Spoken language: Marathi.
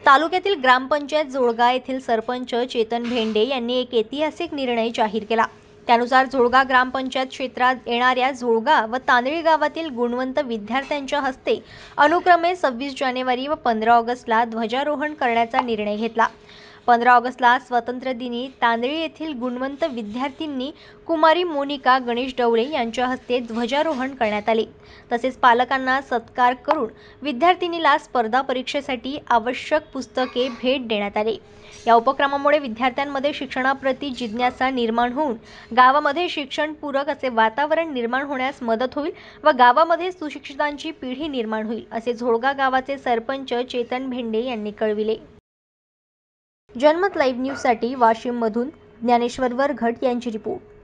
तालुक्यातील ग्रामपंचायत जोळगा येथील सरपंच चेतन भेंडे यांनी एक ऐतिहासिक निर्णय जाहीर केला। त्यानुसार जोळगा ग्रामपंचायत क्षेत्रात येणाऱ्या जोळगा व तांदळी गावातील गुणवंत विद्यार्थ्यांच्या हस्ते अनुक्रमे 26 जानेवारी व 15 ऑगस्टला ध्वजारोहण करण्याचा निर्णय घेतला। 15 ऑगस्टला स्वातंत्र्य दिनी तांदळी येथील गुणवंत विद्यार्थ्यांनी कुमारी मोनिका गणेश डवळे यांच्या हस्ते ध्वजारोहण करण्यात आले। तसेच पालकांना सत्कार करून विद्यार्थिनीला स्पर्धा परीक्षेसाठी आवश्यक पुस्तके भेट देण्यात आले। या उपक्रमामुळे विद्यार्थ्यांमध्ये शिक्षणाप्रती जिज्ञासा निर्माण होऊन गावामध्ये शिक्षणपूरक असे वातावरण निर्माण होण्यास मदत होईल व गावामध्ये सुशिक्षितांची पिढी निर्माण होईल, असे झोळगा गावाचे सरपंच चेतन भेंडे यांनी कळविले। जनमत लाईव्ह न्यूजसाठी वाशिममधून ज्ञानेश्वर वरघट यांची रिपोर्ट।